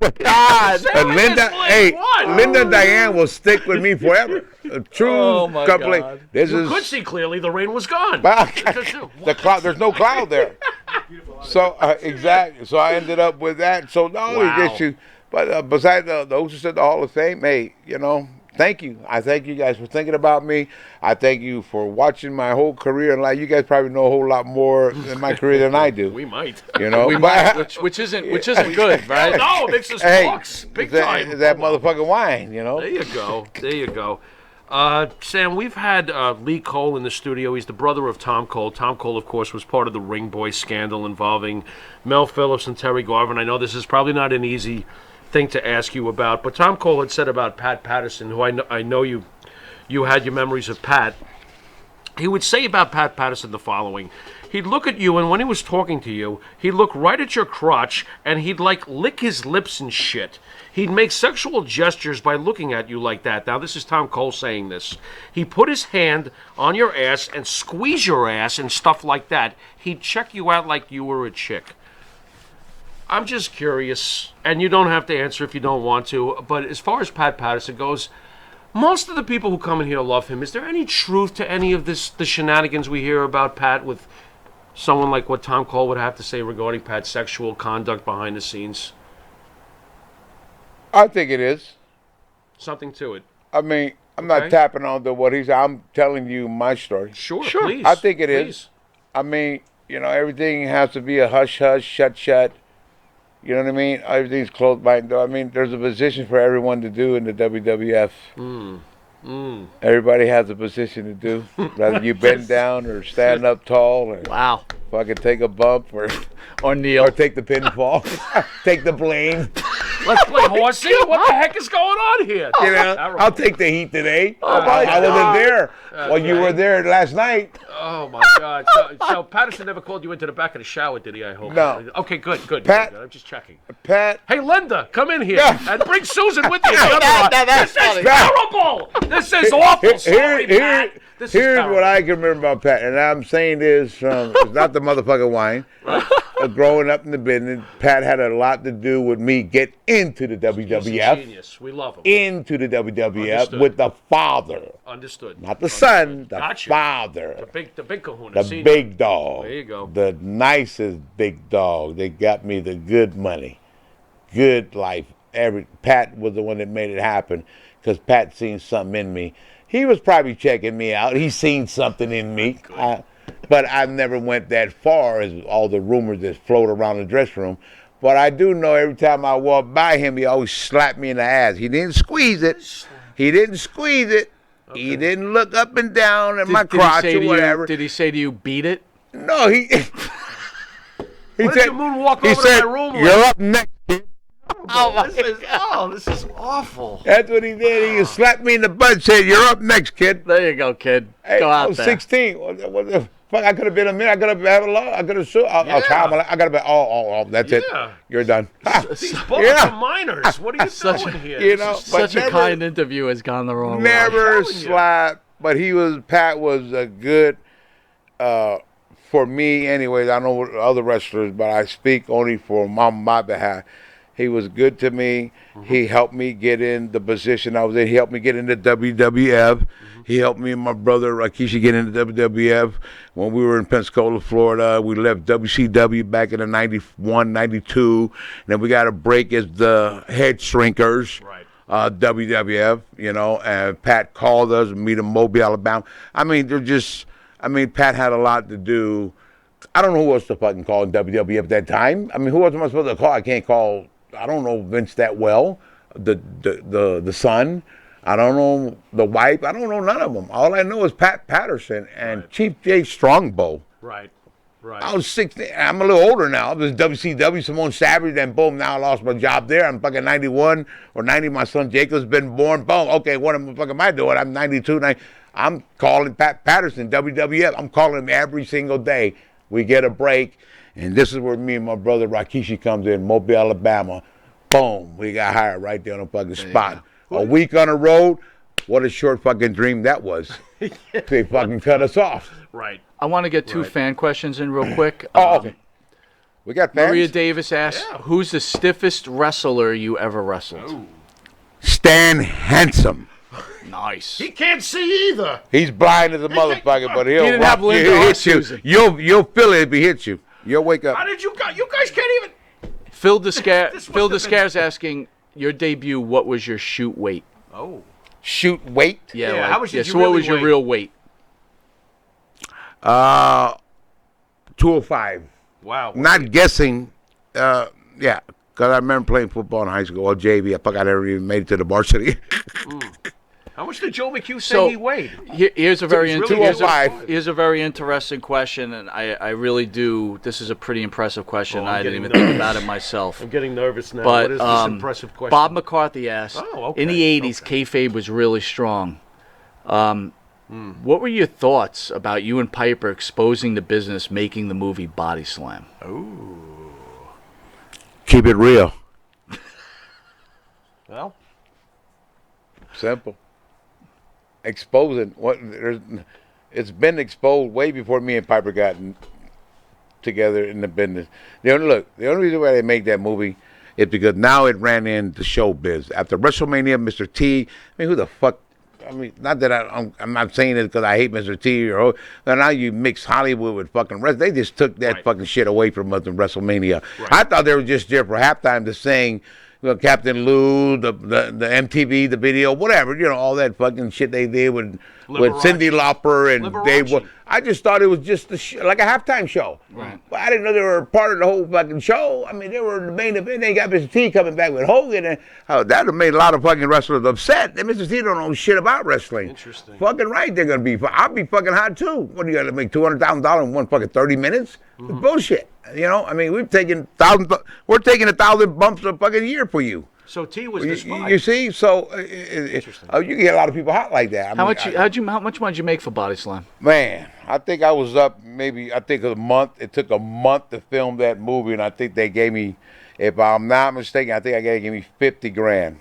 God. Linda and Diane will stick with me forever. A true couple. You could see clearly the rain was gone. The cloud. There's no cloud there. So exactly. So I ended up with that. So no issue. But besides those who said the Hall of Fame, hey, you know, thank you. I thank you guys for thinking about me. I thank you for watching my whole career. And like, you guys probably know a whole lot more in my career than I do. We might. You know, which isn't good, right? No, it makes us books big time. That motherfucking wine, you know. There you go. There you go. Sam, we've had Lee Cole in the studio. He's the brother of Tom Cole. Tom Cole, of course, was part of the Ring Boy scandal involving Mel Phillips and Terry Garvin. I know this is probably not an easy thing to ask you about, but Tom Cole had said about Pat Patterson, who I know you had your memories of Pat. He would say about Pat Patterson the following. He'd look at you, and when he was talking to you, he'd look right at your crotch, and he'd, like, lick his lips and shit. He'd make sexual gestures by looking at you like that. Now, this is Tom Cole saying this. He put his hand on your ass and squeeze your ass and stuff like that. He'd check you out like you were a chick. I'm just curious, and you don't have to answer if you don't want to, but as far as Pat Patterson goes, most of the people who come in here love him. Is there any truth to any of the shenanigans we hear about Pat with someone like what Tom Cole would have to say regarding Pat's sexual conduct behind the scenes? I think it is. Something to it. I mean, I'm not tapping on to what he's. I'm telling you my story. Sure. Please. I think it is. I mean, you know, everything has to be a hush-hush, shut. You know what I mean? Everything's closed by the door. I mean, there's a position for everyone to do in the WWF. Everybody has a position to do. Whether you bend down or stand up tall or fucking take a bump or kneel or take the pinfall, take the blame. Let's play horsey. What the heck is going on here? You know, I'll take the heat today. I wasn't there. Well, you were there last night. Oh my God! So Patterson never called you into the back of the shower, did he? I hope. No. Okay, good. Pat, good. I'm just checking. Pat. Hey, Linda, come in here and bring Susan with you. This is terrible. This is awful. Sorry, Pat. Here's what I can remember about Pat, and I'm saying this from it's not the motherfucking wine. Growing up in the business, Pat had a lot to do with me get into the WWF. He's a genius. We love him. Into the WWF with the father. Understood. Not the son, the father. The big kahuna. The big dog. There you go. The nicest big dog. They got me the good money, good life. Pat was the one that made it happen because Pat seen something in me. He was probably checking me out. He seen something in me. But I never went that far as all the rumors that float around the dressing room. But I do know every time I walk by him, he always slapped me in the ass. He didn't squeeze it. Okay. He didn't look up and down at my crotch or whatever. Did he say to you, beat it? No, he said, did you moonwalk over to my room? You're up next, kid. This is awful. That's what he did. He slapped me in the butt and said, you're up next, kid. There you go, kid. Hey, go out I was there. 16. What the fuck? I could have been a minute. I could have had a law. I could have sued. I got to be, that's it. You're done. These both are minors. What are you doing here? You know, such a kind interview has gone the wrong way. Never slapped, but Pat was a good for me, anyways, I know what other wrestlers, but I speak only for my behalf. He was good to me. He helped me get in the position I was in. He helped me get into WWF. He helped me and my brother Rikishi get into WWF when we were in Pensacola, Florida. We left WCW back in the 91, 92. And then we got a break as the head shrinkers. Right. WWF, and Pat called us and meet in Mobile, Alabama. I mean, Pat had a lot to do. I don't know who else to fucking call in WWF at that time. I mean, who else am I supposed to call? I can't call. I don't know Vince that well. The son. I don't know the wife. I don't know none of them. All I know is Pat Patterson and Chief Jay Strongbow. Right. I was 16. I'm a little older now. I was WCW, Simone Savage, then boom, now I lost my job there. I'm fucking 91 or 90. My son Jacob's been born. Boom. Okay, what the fuck am I doing? I'm 92. I'm calling Pat Patterson, WWF. I'm calling him every single day. We get a break, and this is where me and my brother Rikishi comes in, Mobile, Alabama. Boom, we got hired right there on the fucking spot. A week on the road. What a short fucking dream that was. They fucking cut us off. Right. I want to get two fan questions in real quick. Okay. We got fans? Maria Davis asks, who's the stiffest wrestler you ever wrestled? Ooh. Stan Handsome. Nice. He can't see either. He's blind as a motherfucker, but he'll didn't have Linda he'll or hit you. Susan. You'll feel it if he hits you. You'll wake up. How did you guys? You guys can't even. Phil Descare's This must have asking, your debut, what was your shoot weight? Oh. Shoot weight? Yeah, how much did you so what really was your weigh? real weight? 205. Wow. Not guessing. Yeah, because I remember playing football in high school or JV. I forgot I never even made it to the varsity. How much did Joe McHugh say he weighed? Here's a very It's really here's a very interesting question, and I really do. This is a pretty impressive question. I didn't even think about it myself. I'm getting nervous now. But what is this impressive question? Bob McCarthy asked, okay, in the 80s, kayfabe was really strong. What were your thoughts about you and Piper exposing the business, making the movie Body Slam? Keep it real. Well, simple. Exposing it's been exposed way before me and Piper got together in the business. The only reason why they made that movie is because now it ran into showbiz. After WrestleMania, Mr. T. I mean, who the fuck? I mean, not that I'm not saying it because I hate Mr. T or now you mix Hollywood with fucking wrestling. They just took that fucking shit away from us in WrestleMania. Right. I thought they were just there for halftime to sing. Captain Lou, the MTV, the video, whatever, all that fucking shit they did with Cyndi Lauper and Dave. I just thought it was just like a halftime show. Right. But I didn't know they were part of the whole fucking show. I mean, they were the main event. They got Mr. T coming back with Hogan, and that would have made a lot of fucking wrestlers upset. And Mr. T don't know shit about wrestling. Interesting. Fucking right, they're gonna be. I'll be fucking hot too. What do you got to make $200,000 in one fucking 30 minutes? It's bullshit. I mean, we're taking 1,000 bumps a fucking year for you. So T was the spot. You see, so you can get a lot of people hot like that. How much money did you make for Body Slam? Man, I think I was up a month. It took a month to film that movie, and I think they gave me, if I'm not mistaken, I think they gave me $50,000.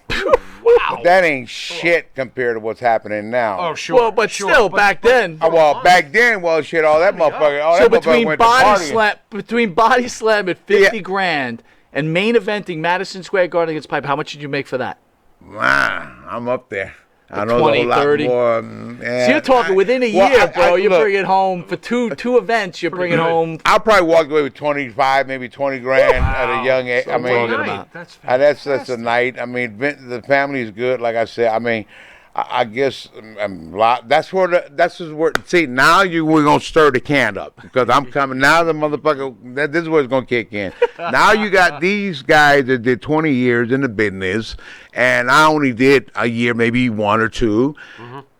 Wow. But that ain't shit compared to what's happening now. Oh, sure. Well, but still, back then. Well, back then, shit, all that motherfucker. All So that motherfucker went between Body Slam at $50,000 and main eventing Madison Square Garden against Piper, how much did you make for that? I'm up there. I know 20, a lot 30. more. So you're talking within a year, bro. You bring it home for two events. You're bringing home. I probably walked away with 25, maybe 20 grand at a young age. I mean, that's a night. I mean, the family is good. Like I said, I mean, I guess that's where. See, now we're gonna stir the can up because I'm coming now. The motherfucker. This is where it's gonna kick in. Now you got these guys that did 20 years in the business, and I only did a year, maybe one or two,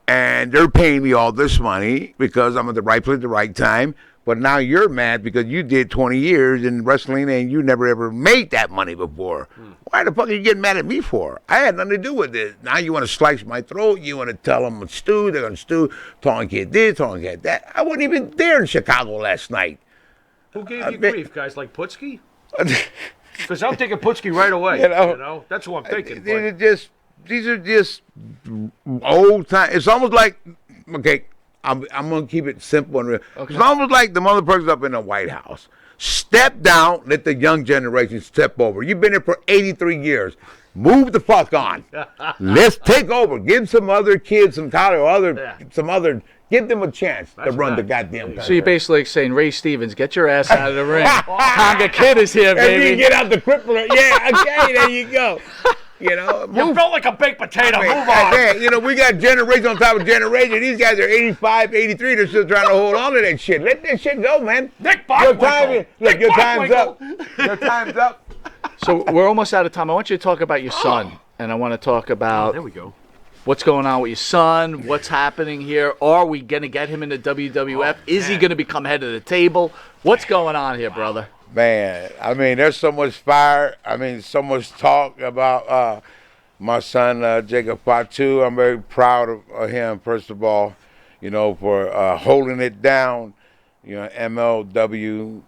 and they're paying me all this money because I'm at the right place at the right time. But now you're mad because you did 20 years in wrestling and you never ever made that money before. Why the fuck are you getting mad at me for? I had nothing to do with this. Now you want to slice my throat. You want to tell them it's stew. They're going to stew. Tonga Kid this, Tonga Kid that. I wasn't even there in Chicago last night. Who gave you grief? Guys like Putski? Because I'm thinking Putski right away. That's who I'm thinking. These are just old time. It's almost like, okay, I'm gonna keep it simple and real. Okay. It's almost like the motherfuckers up in the White House. Step down, let the young generation step over. You've been here for 83 years. Move the fuck on. Let's take over. Give some other kids some talent or give them a chance to run the goddamn country. So you're basically saying, Ray Stevens, get your ass out of the ring. Tonga Kid is here, baby. And you get out the crippler. Yeah, okay, there you go. You know, you built like a baked potato. Move on. Man, you know, we got generation on top of generation. These guys are 85, 83. They're still trying to hold on to that shit. Let that shit go, man. Nick Bockwinkel. Your time's up. Your time's up. So we're almost out of time. I want you to talk about your son, and I want to talk about there we go. What's going on with your son? What's happening here? Are we going to get him into WWF? Is he going to become head of the table? What's going on here, brother? Man, I mean, there's so much fire. I mean, so much talk about my son, Jacob Fatu. I'm very proud of him, first of all, you know, for holding it down. You know, MLW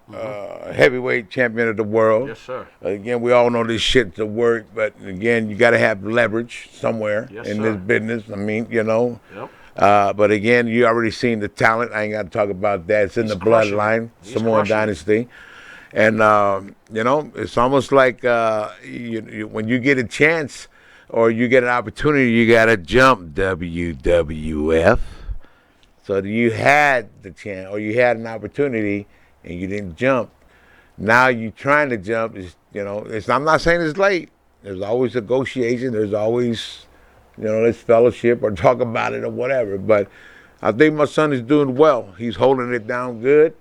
heavyweight champion of the world. Yes, sir. Again, we all know this shit to work, but again, you got to have leverage somewhere in this business. I mean, you know. Yep. But again, you already seen the talent. I ain't got to talk about that. It's in the bloodline, Samoan Dynasty. And, you know, it's almost like when you get a chance or you get an opportunity, you got to jump WWF. So you had the chance or you had an opportunity and you didn't jump. Now you're trying to jump. You know, I'm not saying it's late. There's always negotiation. There's always, you know, let's fellowship or talk about it or whatever. But I think my son is doing well. He's holding it down good.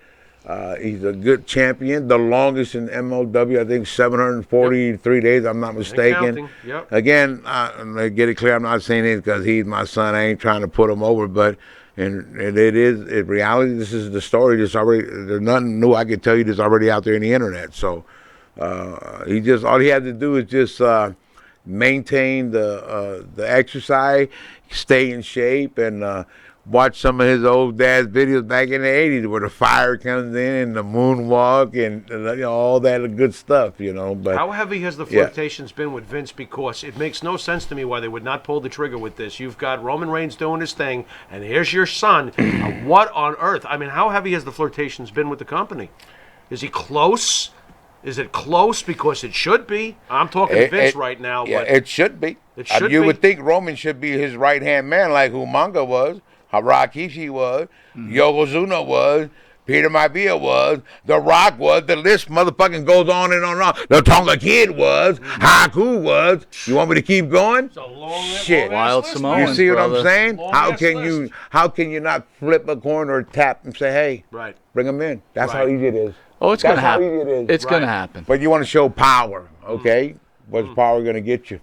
He's a good champion. The longest in MLW, I think 743 days, I'm not mistaken. Yep. Again, to get it clear, I'm not saying it because he's my son. I ain't trying to put him over, but and it is in reality. This is the story. There's nothing new I can tell you. That's already out there in the internet. So all he had to do is just maintain the exercise, stay in shape, and watch some of his old dad's videos back in the 80s where the fire comes in and the moonwalk and you know, all that good stuff, you know. But how heavy has the flirtations been with Vince? Because it makes no sense to me why they would not pull the trigger with this. You've got Roman Reigns doing his thing, and here's your son. What on earth? I mean, how heavy has the flirtations been with the company? Is he close? Is it close? Because it should be. I'm talking Vince right now. Yeah, but it should be. It should you be. would think Roman should be his right-hand man like Umaga was. Harakishi was, Yokozuna was, Peter Maivia was, The Rock was, the list motherfucking goes on and on and on. The Tonga Kid was, Haku was. You want me to keep going? It's a long, shit. Wild Samoans, you see what I'm saying? Long How can you not flip a coin or tap and say, hey, bring them in? That's how easy it is. Oh, it's going to happen. That's how easy it is. It's going to happen. But you want to show power, okay? What's power going to get you?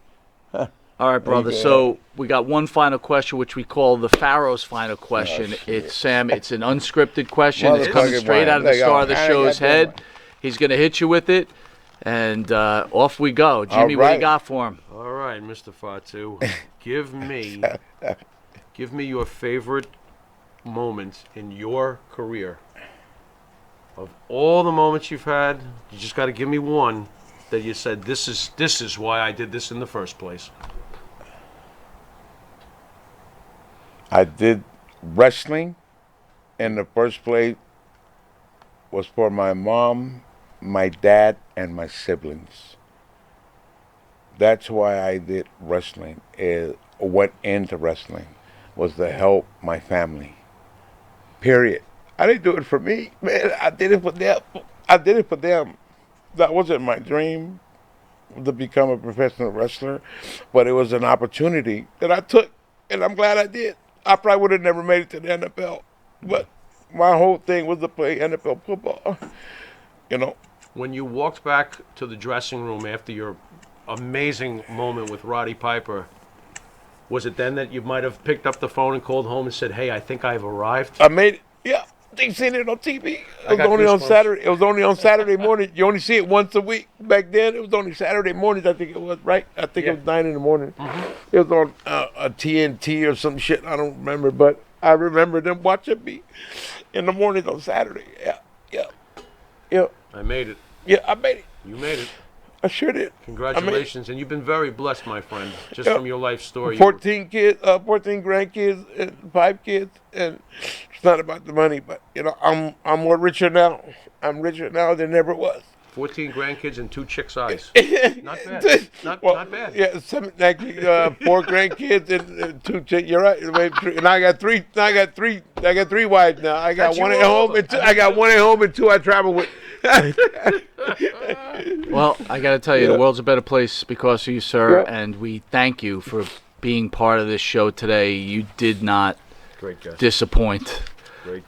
All right, brother. So we got one final question, which we call the Pharaoh's final question. It's Sam. It's an unscripted question. It's coming straight out of the star of the show's head. He's going to hit you with it, and off we go. Jimmy, what do you got for him? All right, Mr. Fatu, give me your favorite moment in your career. Of all the moments you've had, you just got to give me one that you said this is why I did this in the first place. I did wrestling in the first place was for my mom, my dad, and my siblings. That's why I did wrestling. Went into wrestling was to help my family. Period. I didn't do it for me, man. I did it for them. That wasn't my dream to become a professional wrestler, but it was an opportunity that I took, and I'm glad I did. I probably would have never made it to the NFL, but my whole thing was to play NFL football, you know. When you walked back to the dressing room after your amazing moment with Roddy Piper, was it then that you might have picked up the phone and called home and said, hey, I think I've arrived? I made it, yeah. They seen it on TV. It was only on Saturday. It was only on Saturday morning. You only see it once a week. Back then, it was only Saturday mornings. I think it was, right? I think it was 9 in the morning. It was on a TNT or some shit. I don't remember, but I remember them watching me in the mornings on Saturday. Yeah. I made it. Yeah, I made it. You made it. I sure did. Congratulations, and you've been very blessed, my friend, just from your life story. 14 kids, 14 grandkids, and 5 kids, and it's not about the money, but I'm more richer now. I'm richer now than ever was. 14 grandkids and 2 chicks' eyes. Not bad. Not bad. Yeah, 4 grandkids and 2 chicks. You're right. And I got 3. I got 3 wives now. I got one at home and 2. I got 1 at home and 2 I travel with. Well, I got to tell you, the world's a better place because of you, sir, and we thank you for being part of this show today. You did not disappoint.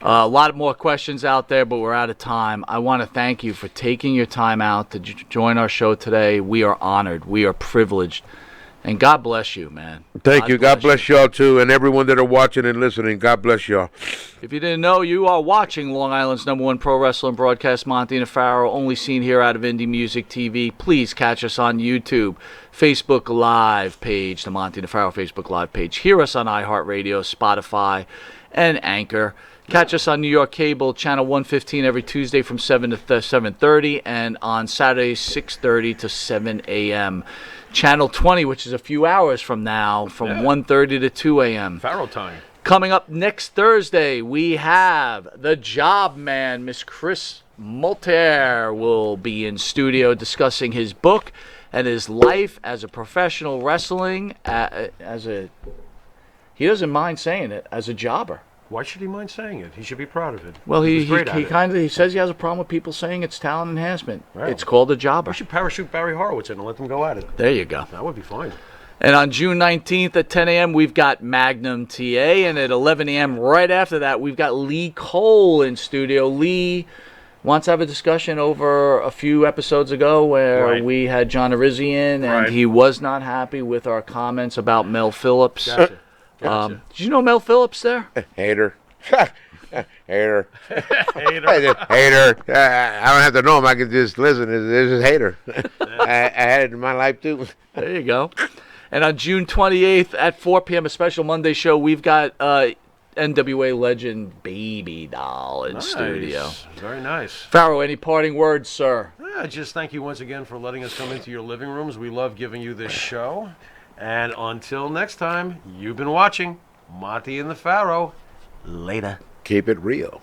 A lot more questions out there, but we're out of time. I want to thank you for taking your time out to join our show today. We are honored. We are privileged. And God bless you, man. Thank you. God bless y'all, too, and everyone that are watching and listening. God bless y'all. If you didn't know, you are watching Long Island's #1 pro wrestling broadcast, Monty and Faro, only seen here out of Indie Music TV. Please catch us on YouTube, Facebook Live page, the Monty and Faro Facebook Live page. Hear us on iHeartRadio, Spotify, and Anchor. Catch us on New York Cable, channel 115 every Tuesday from 7 to 7:30, and on Saturdays 6:30 to 7 a.m. Channel 20, which is a few hours from now, from 1:30 to 2 a.m. Faro time. Coming up next Thursday, we have the Job Man, Miss Chris Molter, will be in studio discussing his book and his life as a professional wrestling, he doesn't mind saying it, as a jobber. Why should he mind saying it? He should be proud of it. Well, he says he has a problem with people saying it's talent enhancement. Right. It's called a jobber. We should parachute Barry Horowitz in and let them go at it. There you go. That would be fine. And on June 19th at 10 a.m., we've got Magnum TA. And at 11 a.m., right after that, we've got Lee Cole in studio. Lee wants to have a discussion over a few episodes ago where we had John Arizzi in, and he was not happy with our comments about Mel Phillips. Gotcha. Did you know Mel Phillips there? Hater. Hater. Hater. I don't have to know him. I can just listen. It's just hater. I had it in my life, too. There you go. And on June 28th at 4 p.m., a special Monday show, we've got NWA legend Baby Doll in studio. Very nice. Faro, any parting words, sir? Just thank you once again for letting us come into your living rooms. We love giving you this show. And until next time, you've been watching Monty and the Faro. Later. Keep it real.